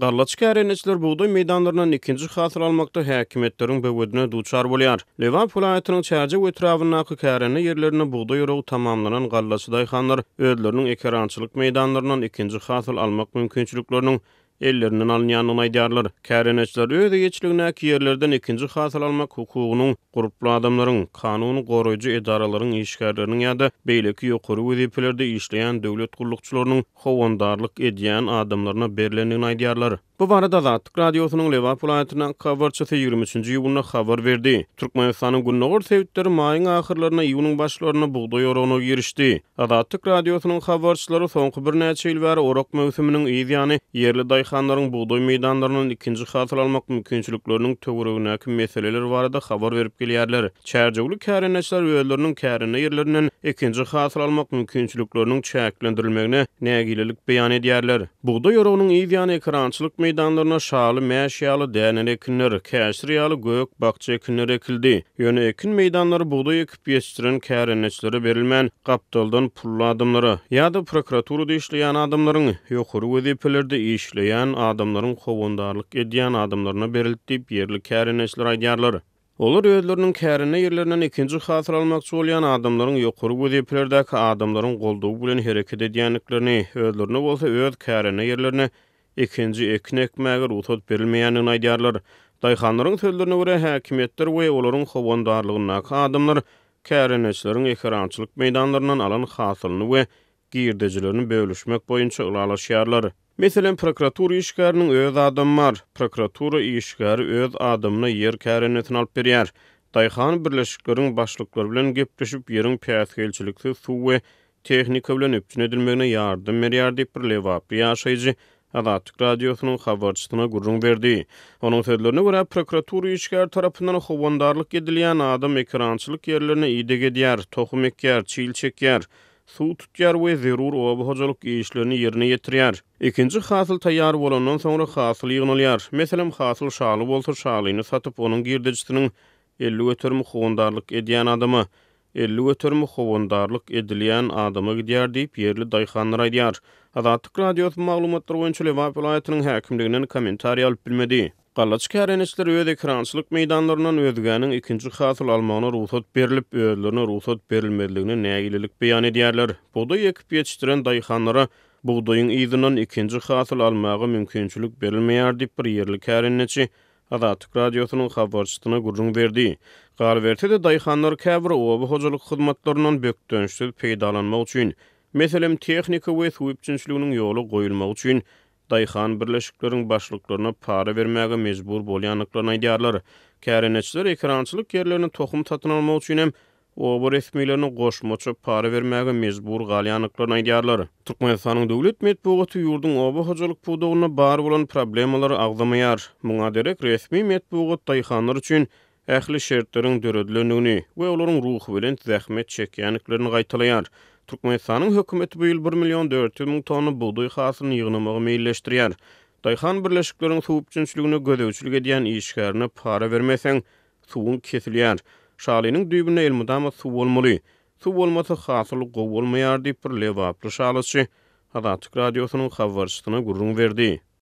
Garlaç kärenetçiler buğday meydanlarından ikinci hasyl almakda häkimetleriň böwedine duçar bolýar. Liverpool aýatynyň çärje we etrawynaky kärene ýerlerine buğday ýorogy tamamlanan garlaç daýhanlar özleriniň ekerançylyk meydanlaryndan ikinci hasyl almak mümkinçilikleriniň ellerinden alınýanyny aýdýarlar. Kärenetçiler öz egeçligindäki ýerlerden ikinci hasyl almak hukugynyň guruply adamlaryň, kanuny goraýjy edaralaryň işgärleriniň ýa-da beýleki ýokary wezipelerde işleýän döwlet gullukçylarynyň howandarlyk edýän adamlaryna berilendigini aýdýarlar. Bu barada Azatlyk radiosynyň Liverpool aýatynyň habarçysy 23-nji iýulda habar berdi. Türkmenistanyň Günnägör sebitleri maýyň ahyrlaryna iýunyň başlaryna buğday ýorogyna girişdi. Azatlyk radiosynyň habarçylary soňky bir näçe ýyl bäri orok mewsüminiň ýa-ni ýerli daýhanlaryň buğday meýdanlaryndan ikinji hasyl almak mümkinçilikleriniň töweregindäki meseleler barada habar berip gelýärler. Çärjegli kärenetçiler özleriniň kärene ýerlerinden ikinji hasyl almak mümkinçilikleriniň çäklendirilmegine nägilelik beýan edýärler. Buğday ýorogynyň ýa-ni ekrançylyk meydanlarına şaly mäşýaly dänen ekinler, käşir ýaly gök bakça ekinler ekildi. Ýöne ekin meydanlary buğday ekip ýetişdiren kärenetçilere berilmän gapdaldan pully adamlara ýa-da prokuraturada işleýän adamlaryň ýokary wezipelerde işleýän adamlaryň howandarlyk edýän adamlaryna berildi diýip ýerli kärenetçiler aýdýarlar. Olar özleriniň kärine ýerlerinden ikinji hasyl almakçy bolýan adamlaryň ýokary wezipelerdäki adamlaryň goldagy bilen hereket edýänliklerini, özlerine bolsa öz kärine ýerlerine ikinji ekin ekmäge ruhsat berilmeýänini aýdýarlar. Daýhanlaryň sözlerine görä häkimetler we olaryň howandarlygynaky adamlar kärenetçileriň ekrançylyk meýdanlaryndan alan hasylyny we girdejilerini bölüşmek boýunça ulalaşýarlar. Meselen prokuratura işgäriniň öz adamy bar. Prokuratura işgäri öz adamyna ýer kärenetini alyp berýär. Daýhan birleşikleriň başlyklary bilen gepleşip ýeriň päsgelçilikli suw we tehnika bilen öpçün edilmegine ýardym berýär diýip bir Liverpool ýaşaýjy Azatlyk radiosynyň habarçysyna gurrun berdi. Onuň sözlerine görä prokuratura işgär tarapyndan howandarlyk edilýän adam ekrançylyk ýerlerine ýydyk edýär, tohum ekýär, çiğil çekýär, suw tutýar we zerur obahojalyk işlerini ýerine ýetirýär. Ikinji hasyl taýýar bolandan soňra hasyl ýygnalýar. Meselem hasyl şaly bolsa şalyny satyp onuň girdejisiniň 50 götürmi howandarlyk edýän adamy 50 götürmi howandarlyk edilýän adama gidýär diýip ýerli daýhanlar aýdýar. Azatlyk radiosyň maglumatlary boýunça Liverpool aýatynyň häkimliginden kommentariýa alyp bilmedi. Garlaç kärenetçiler öz ekrançylyk meýdanlaryndan özgäniň ikinji hasyl almagyna ruhsat berilip, özlerine ruhsat berilmediligine nägilelik beýan edýärler. Buğday ekip ýetişdiren daýhanlara buğdaýyň ýzynyň ikinji hasyl almagy mümkinçilik berilmeýär diýip bir ýerli kärenetçi Azatlyk radiosynyň habarçysyna gurrun berdi. Garwertede daýhanlar käbir obahojalyk hyzmatlarynyň bökdönüşsiz peýdalanmak üçin, meselem tehnika we suwipçiçiliginiň ýoly goýulmak üçin daýhan birleşikleriň başlyklaryna para bermäge mejbur bolýanlyklaryny aýdýarlar. Kärenetçiler ekrançylyk ýerlerini tohum satyn almak üçin hem oba resmiýetlerine goşmaça para bermäge mejbur galýanlyklaryny aýdýarlar. Türkmenistanyň döwlet medeniýeti ýurduň obahojalyk puwdagyna bar bolan problemalary agdamaýar. Muňa derek resmi medeniýet daýhanlar üçin ähli şertleriň döredilendigini we olaryň ruhy bilen zähmet çekýänliklerini gaýtalaýar. Türkmenistanyň hökümeti bu ýyl 1.400.000 tonna buğday hasylyny ýygnamagy meýilleşdirýär. Daýhan birleşikleriň suwupçynçylygyna gödäwçilik edýän işgärine para bermeseň suwun kesilýär. Şalynyň düýbüne elmydama suw bolmaly. Suw bolmasa hasyl gowy bolmaýar diýip bir Liverpool şalyçy Azatlyk radiosynyň habarçysyna gurrun berdi.